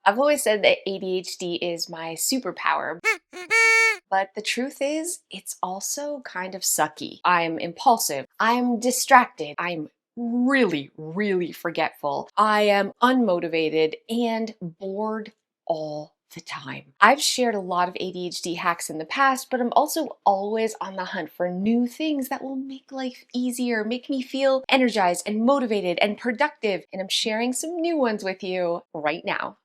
I've always said that ADHD is my superpower, but the truth is, it's also kind of sucky. I'm impulsive, I'm distracted, I'm really forgetful, I am unmotivated and bored all the time. I've shared a lot of ADHD hacks in the past, but I'm also always on the hunt for new things that will make life easier, make me feel energized and motivated and productive, and I'm sharing some new ones with you right now.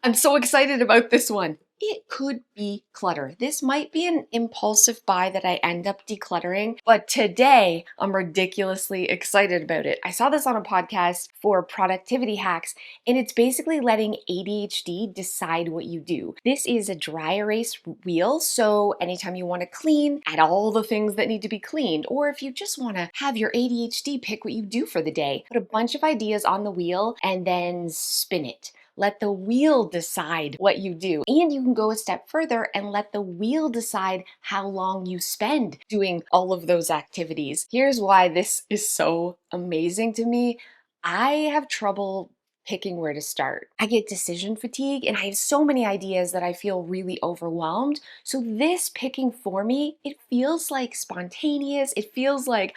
I'm so excited about this one. It could be clutter. This might be an impulsive buy that I end up decluttering, but today I'm ridiculously excited about it. I saw this on a podcast for productivity hacks, and it's basically letting ADHD decide what you do. This is a dry erase wheel, so anytime you want to clean, add all the things that need to be cleaned, or if you just want to have your ADHD pick what you do for the day, put a bunch of ideas on the wheel and then spin it. Let the wheel decide what you do. And you can go a step further and let the wheel decide how long you spend doing all of those activities. Here's why this is so amazing to me. I have trouble picking where to start. I get decision fatigue and I have so many ideas that I feel really overwhelmed. So this picking for me, it feels like spontaneous. It feels like,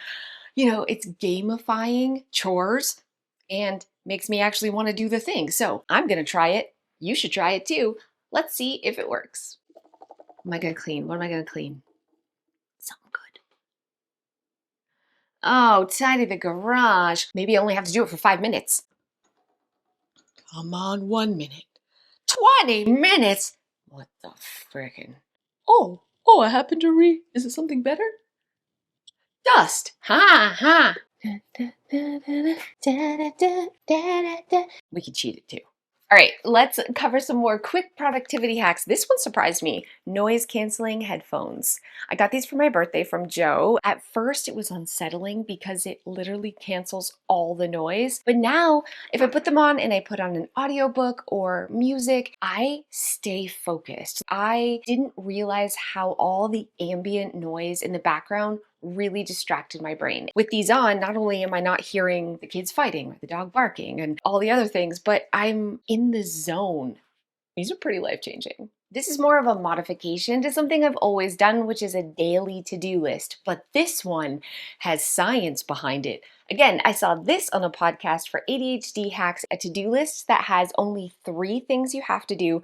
it's gamifying chores and makes me actually want to do the thing. So I'm going to try it. You should try it too. Let's see if it works. What am I going to clean? What am I going to clean? Something good. Oh, tidy the garage. Maybe I only have to do it for 5 minutes. Come on, 1 minute. 20 minutes? What the frickin'? Oh, I happened to is it something better? Dust. Ha ha. We could cheat it too. All right, let's cover some more quick productivity hacks. This one surprised me. Noise canceling headphones. I got these for my birthday from Joe. At first, it was unsettling because it literally cancels all the noise. But now, if I put them on and I put on an audiobook or music, I stay focused. I didn't realize how all the ambient noise in the background really distracted my brain. With these on, not only am I not hearing the kids fighting or the dog barking and all the other things, but I'm in the zone. These are pretty life-changing. This is more of a modification to something I've always done, which is a daily to-do list, but this one has science behind it. Again, I saw this on a podcast for ADHD hacks, a to-do list that has only 3 things you have to do,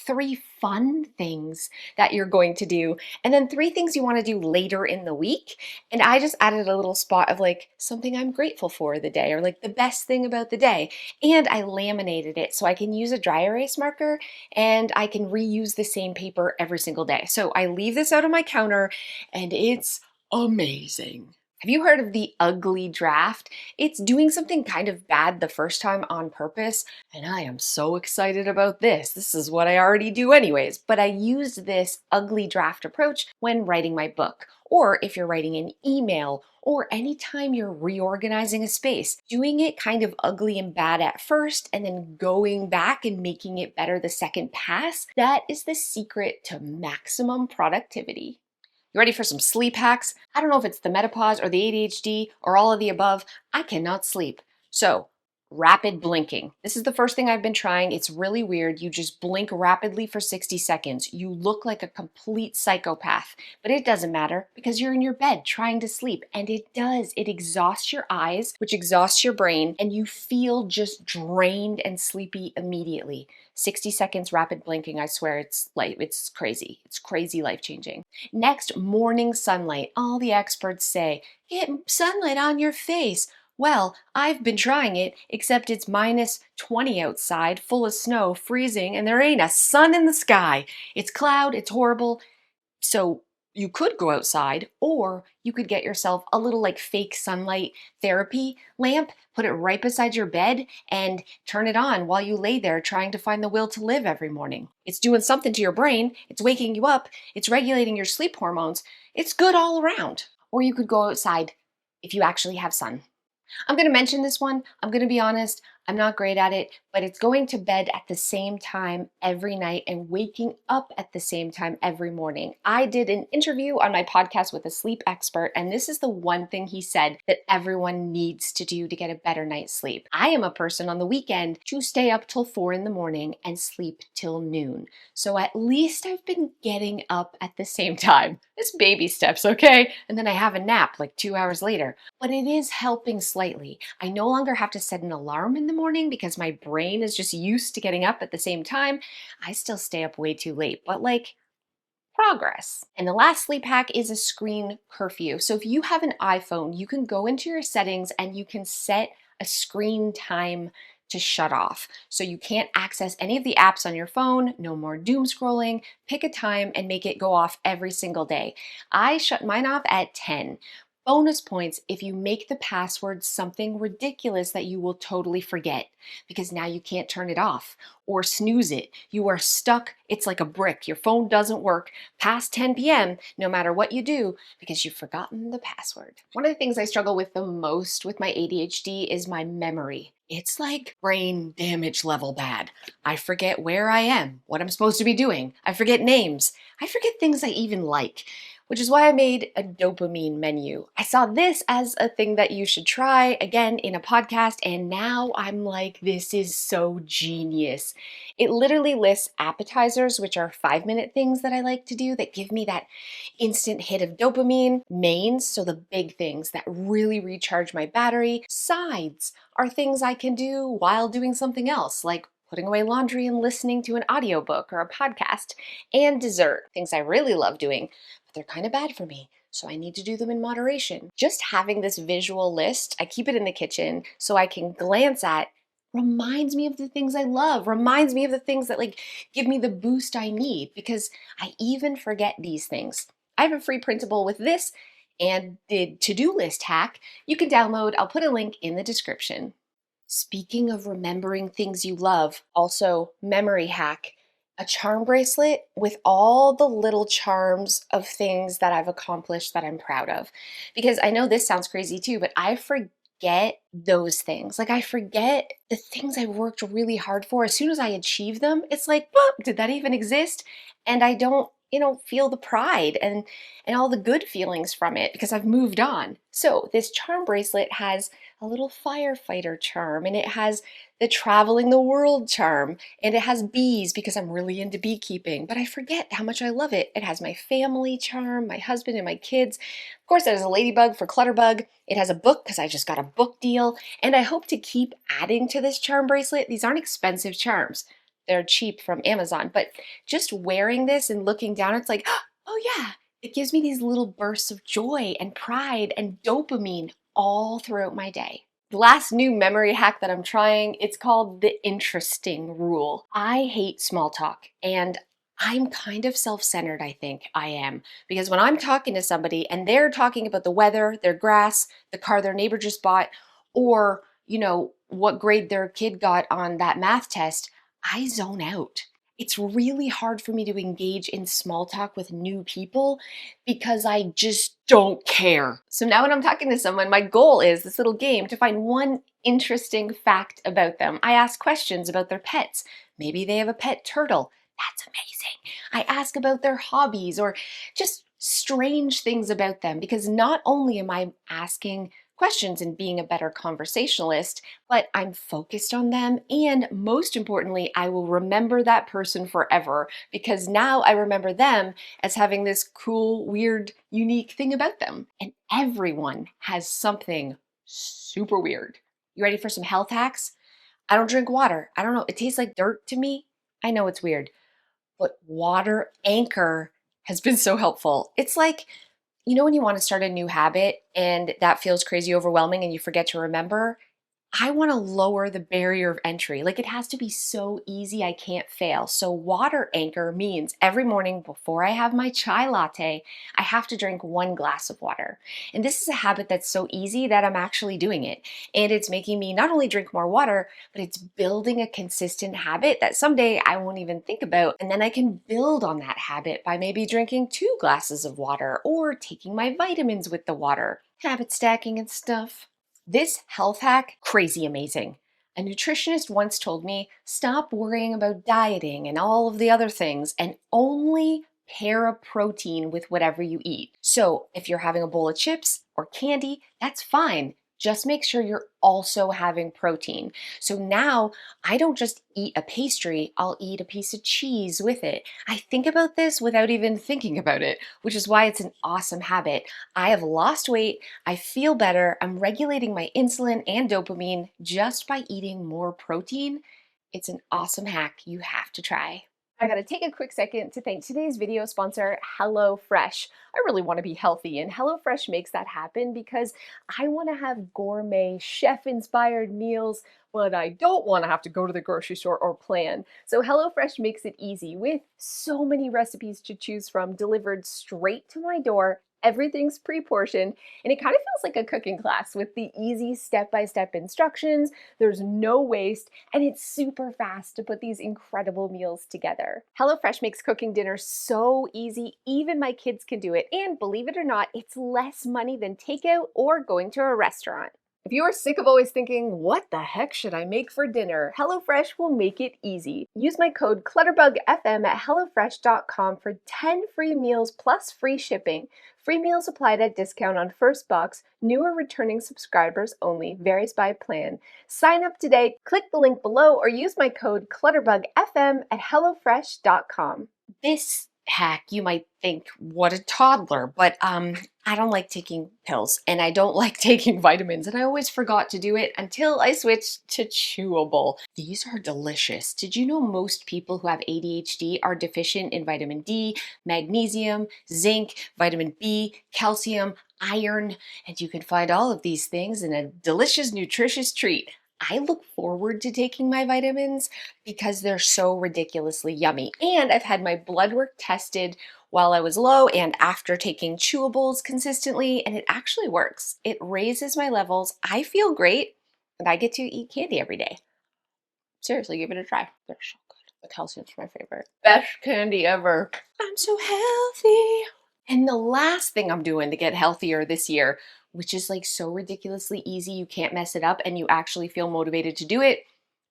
3 fun things that you're going to do, and then 3 things you want to do later in the week. And I just added a little spot of like something I'm grateful for the day or like the best thing about the day. And I laminated it so I can use a dry erase marker and I can reuse the same paper every single day. So I leave this out on my counter and it's amazing. Have you heard of the ugly draft? It's doing something kind of bad the first time on purpose, and I am so excited about this. This is what I already do anyways, but I used this ugly draft approach when writing my book, or if you're writing an email, or anytime you're reorganizing a space. Doing it kind of ugly and bad at first, and then going back and making it better the second pass, that is the secret to maximum productivity. You ready for some sleep hacks? I don't know if it's the menopause or the ADHD or all of the above. I cannot sleep. So, rapid blinking. This is the first thing I've been trying. It's really weird. You just blink rapidly for 60 seconds. You look like a complete psychopath, but it doesn't matter because you're in your bed trying to sleep, and it does. It exhausts your eyes, which exhausts your brain, and you feel just drained and sleepy immediately. 60 seconds rapid blinking, I swear it's crazy. It's crazy life-changing. Next, morning sunlight. All the experts say, get sunlight on your face. Well, I've been trying it, except it's -20 outside, full of snow, freezing, and there ain't a sun in the sky. It's cloud, it's horrible. So you could go outside, or you could get yourself a little like fake sunlight therapy lamp, put it right beside your bed, and turn it on while you lay there trying to find the will to live every morning. It's doing something to your brain, it's waking you up, it's regulating your sleep hormones. It's good all around. Or you could go outside if you actually have sun. I'm going to mention this one. I'm going to be honest. I'm not great at it, but it's going to bed at the same time every night and waking up at the same time every morning. I did an interview on my podcast with a sleep expert, and this is the one thing he said that everyone needs to do to get a better night's sleep. I am a person on the weekend to stay up till 4 in the morning and sleep till noon. So at least I've been getting up at the same time. It's baby steps, okay? And then I have a nap like 2 hours later. But it is helping slightly. I no longer have to set an alarm in the morning because my brain is just used to getting up at the same time. I still stay up way too late, but like progress. And the last sleep hack is a screen curfew. So if you have an iPhone, you can go into your settings and you can set a screen time to shut off. So you can't access any of the apps on your phone, no more doom scrolling. Pick a time and make it go off every single day. I shut mine off at 10. Bonus points if you make the password something ridiculous that you will totally forget because now you can't turn it off or snooze it. You are stuck. It's like a brick. Your phone doesn't work past 10 p.m. no matter what you do because you've forgotten the password. One of the things I struggle with the most with my ADHD is my memory. It's like brain damage level bad. I forget where I am, what I'm supposed to be doing. I forget names. I forget things I even like, which is why I made a dopamine menu. I saw this as a thing that you should try, again, in a podcast, and now I'm like, this is so genius. It literally lists appetizers, which are 5-minute things that I like to do that give me that instant hit of dopamine. Mains, so the big things that really recharge my battery. Sides are things I can do while doing something else, like putting away laundry and listening to an audiobook or a podcast. And dessert, things I really love doing, but they're kind of bad for me, so I need to do them in moderation. Just having this visual list, I keep it in the kitchen so I can glance at, reminds me of the things I love, reminds me of the things that like give me the boost I need, because I even forget these things. I have a free printable with this and the to-do list hack you can download. I'll put a link in the description. Speaking of remembering things you love, also memory hack, a charm bracelet with all the little charms of things that I've accomplished that I'm proud of. Because I know this sounds crazy too, but I forget those things. Like I forget the things I worked really hard for. As soon as I achieve them, it's like, boop, did that even exist? And I don't, feel the pride and all the good feelings from it because I've moved on. So this charm bracelet has a little firefighter charm, and it has the traveling the world charm, and it has bees because I'm really into beekeeping, but I forget how much I love it. It has my family charm, my husband and my kids. Of course, it has a ladybug for Clutterbug. It has a book because I just got a book deal, and I hope to keep adding to this charm bracelet. These aren't expensive charms. They're cheap from Amazon, but just wearing this and looking down, it's like, oh yeah, it gives me these little bursts of joy and pride and dopamine all throughout my day. The last new memory hack that I'm trying, it's called the interesting rule. I hate small talk, and I'm kind of self-centered, I think I am. Because when I'm talking to somebody and they're talking about the weather, their grass, the car their neighbor just bought, or, what grade their kid got on that math test, I zone out. It's really hard for me to engage in small talk with new people because I just don't care. So now when I'm talking to someone, my goal is this little game to find one interesting fact about them. I ask questions about their pets. Maybe they have a pet turtle. That's amazing. I ask about their hobbies or just strange things about them, because not only am I asking questions and being a better conversationalist, but I'm focused on them. And most importantly, I will remember that person forever because now I remember them as having this cool, weird, unique thing about them. And everyone has something super weird. You ready for some health hacks? I don't drink water. I don't know. It tastes like dirt to me. I know it's weird, but Water Anchor has been so helpful. It's like, when you want to start a new habit and that feels crazy overwhelming and you forget to remember, I want to lower the barrier of entry. Like it has to be so easy I can't fail. So Water Anchor means every morning before I have my chai latte, I have to drink 1 glass of water. And this is a habit that's so easy that I'm actually doing it. And it's making me not only drink more water, but it's building a consistent habit that someday I won't even think about. And then I can build on that habit by maybe drinking 2 glasses of water or taking my vitamins with the water. Habit stacking and stuff. This health hack, crazy amazing. A nutritionist once told me, stop worrying about dieting and all of the other things and only pair a protein with whatever you eat. So if you're having a bowl of chips or candy, that's fine. Just make sure you're also having protein. So now I don't just eat a pastry, I'll eat a piece of cheese with it. I think about this without even thinking about it, which is why it's an awesome habit. I have lost weight, I feel better, I'm regulating my insulin and dopamine just by eating more protein. It's an awesome hack you have to try. I gotta take a quick second to thank today's video sponsor, HelloFresh. I really want to be healthy, and HelloFresh makes that happen because I want to have gourmet, chef-inspired meals, but I don't want to have to go to the grocery store or plan. So HelloFresh makes it easy with so many recipes to choose from delivered straight to my door. Everything's pre-portioned, and it kind of feels like a cooking class with the easy step-by-step instructions. There's no waste, and it's super fast to put these incredible meals together. HelloFresh makes cooking dinner so easy, even my kids can do it. And believe it or not, it's less money than takeout or going to a restaurant. If you are sick of always thinking, what the heck should I make for dinner? HelloFresh will make it easy. Use my code ClutterbugFM at HelloFresh.com for 10 free meals plus free shipping. Free meals applied at discount on first box, new or returning subscribers only, varies by plan. Sign up today, click the link below, or use my code ClutterbugFM at HelloFresh.com. This hack, you might think, what a toddler, but I don't like taking pills and I don't like taking vitamins, and I always forgot to do it until I switched to Chewable. These are delicious. Did you know most people who have ADHD are deficient in vitamin D, magnesium, zinc, vitamin B, calcium, iron, and you can find all of these things in a delicious, nutritious treat. I look forward to taking my vitamins because they're so ridiculously yummy. And I've had my blood work tested while I was low and after taking chewables consistently, and it actually works. It raises my levels. I feel great, and I get to eat candy every day. Seriously, give it a try. They're so good. The calcium's my favorite. Best candy ever. I'm so healthy. And the last thing I'm doing to get healthier this year, which is like so ridiculously easy, you can't mess it up and you actually feel motivated to do it,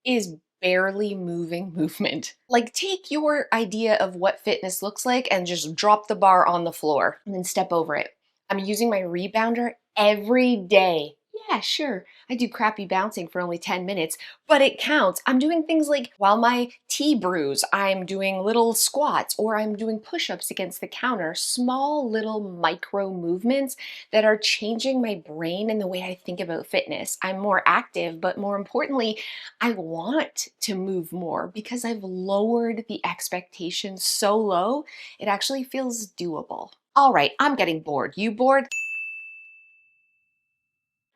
is barely moving movement. Like, take your idea of what fitness looks like and just drop the bar on the floor and then step over it. I'm using my rebounder every day. Yeah, sure, I do crappy bouncing for only 10 minutes, but it counts. I'm doing things like while my tea brews, I'm doing little squats or I'm doing push-ups against the counter, small little micro movements that are changing my brain and the way I think about fitness. I'm more active, but more importantly, I want to move more because I've lowered the expectations so low, it actually feels doable. All right, I'm getting bored. You bored?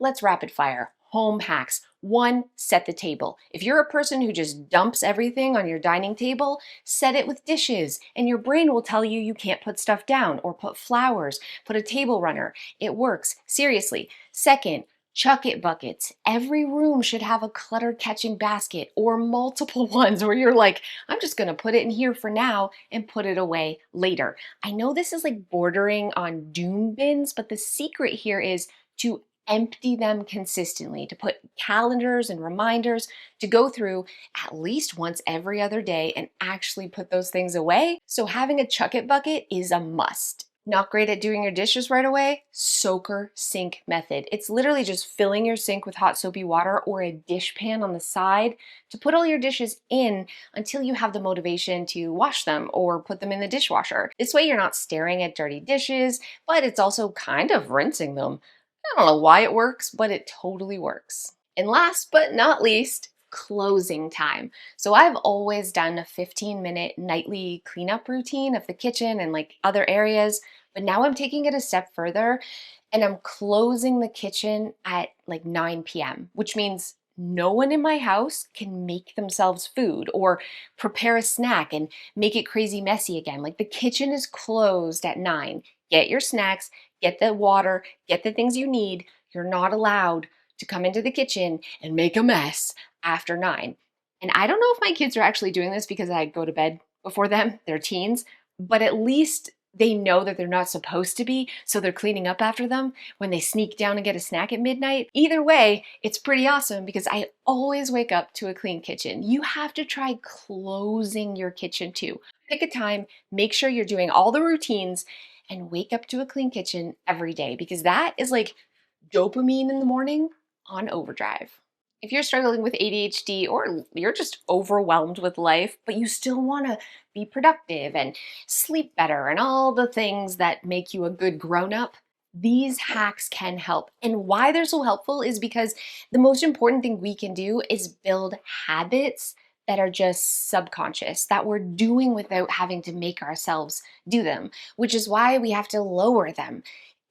Let's rapid fire. Home hacks. 1, set the table. If you're a person who just dumps everything on your dining table, set it with dishes, and your brain will tell you you can't put stuff down or put flowers, put a table runner. It works. Seriously. 2nd, chuck it buckets. Every room should have a clutter catching basket or multiple ones where you're like, I'm just gonna put it in here for now and put it away later. I know this is like bordering on doom bins, but the secret here is to empty them consistently, to put calendars and reminders to go through at least once every other day and actually put those things away. So having a chuck it bucket is a must. Not great at doing your dishes right away? Soaker sink method. It's literally just filling your sink with hot soapy water or a dish pan on the side to put all your dishes in until you have the motivation to wash them or put them in the dishwasher. This way you're not staring at dirty dishes, but it's also kind of rinsing them. I don't know why it works, but it totally works. And last but not least, closing time. So I've always done a 15-minute nightly cleanup routine of the kitchen and like other areas, but now I'm taking it a step further and I'm closing the kitchen at like 9 p.m., which means no one in my house can make themselves food or prepare a snack and make it crazy messy again. Like the kitchen is closed at 9. Get your snacks, get the water, get the things you need. You're not allowed to come into the kitchen and make a mess after 9. And I don't know if my kids are actually doing this because I go to bed before them, they're teens, but at least they know that they're not supposed to be, so they're cleaning up after them when they sneak down and get a snack at midnight. Either way, it's pretty awesome because I always wake up to a clean kitchen. You have to try closing your kitchen too. Pick a time, make sure you're doing all the routines, and wake up to a clean kitchen every day because that is like dopamine in the morning on overdrive. If you're struggling with ADHD or you're just overwhelmed with life, but you still want to be productive and sleep better and all the things that make you a good grown up, these hacks can help. And why they're so helpful is because the most important thing we can do is build habits that are just subconscious, that we're doing without having to make ourselves do them, which is why we have to lower them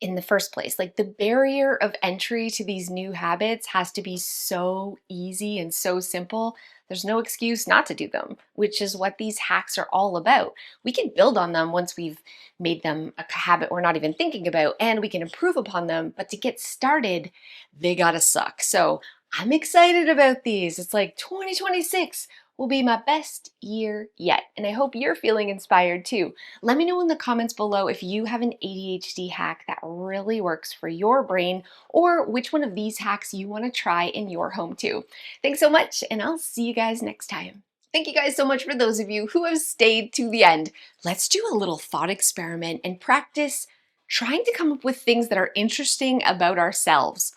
in the first place. Like the barrier of entry to these new habits has to be so easy and so simple. There's no excuse not to do them, which is what these hacks are all about. We can build on them once we've made them a habit we're not even thinking about, and we can improve upon them. But to get started, they gotta suck. So I'm excited about these. It's like 2026 will be my best year yet. And I hope you're feeling inspired too. Let me know in the comments below if you have an ADHD hack that really works for your brain, or which one of these hacks you want to try in your home too. Thanks so much, and I'll see you guys next time. Thank you guys so much for those of you who have stayed to the end. Let's do a little thought experiment and practice trying to come up with things that are interesting about ourselves.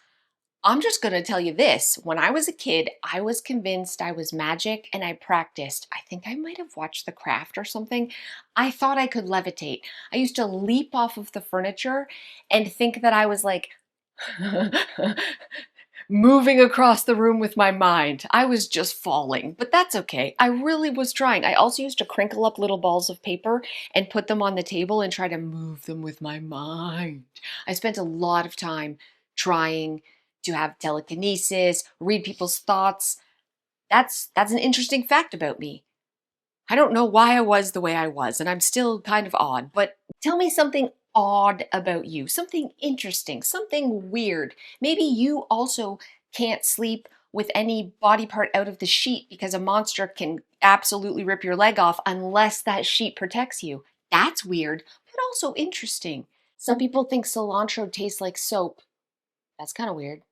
I'm just going to tell you this. When I was a kid, I was convinced I was magic and I practiced. I think I might have watched The Craft or something. I thought I could levitate. I used to leap off of the furniture and think that I was like moving across the room with my mind. I was just falling, but that's okay. I really was trying. I also used to crinkle up little balls of paper and put them on the table and try to move them with my mind. I spent a lot of time trying to have telekinesis, read people's thoughts. That's an interesting fact about me. I don't know why I was the way I was, and I'm still kind of odd, but tell me something odd about you, something interesting, something weird. Maybe you also can't sleep with any body part out of the sheet because a monster can absolutely rip your leg off unless that sheet protects you. That's weird, but also interesting. Some people think cilantro tastes like soap. That's kind of weird.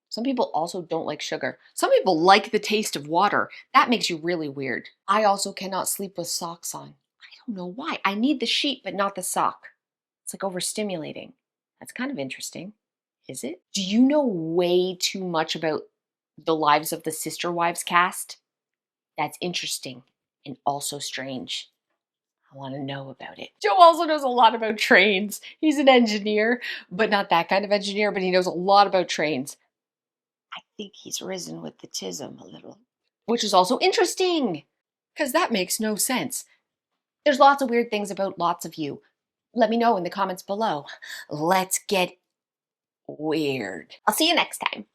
Some people also don't like sugar. Some people like the taste of water. That makes you really weird. I also cannot sleep with socks on. I don't know why. I need the sheet, but not the sock. It's like overstimulating. That's kind of interesting. Is it? Do you know way too much about the lives of the Sister Wives cast? That's interesting and also strange. I want to know about it. Joe also knows a lot about trains. He's an engineer, but not that kind of engineer, but he knows a lot about trains. I think he's risen with the tism a little, which is also interesting because that makes no sense. There's lots of weird things about lots of you. Let me know in the comments below. Let's get weird. I'll see you next time.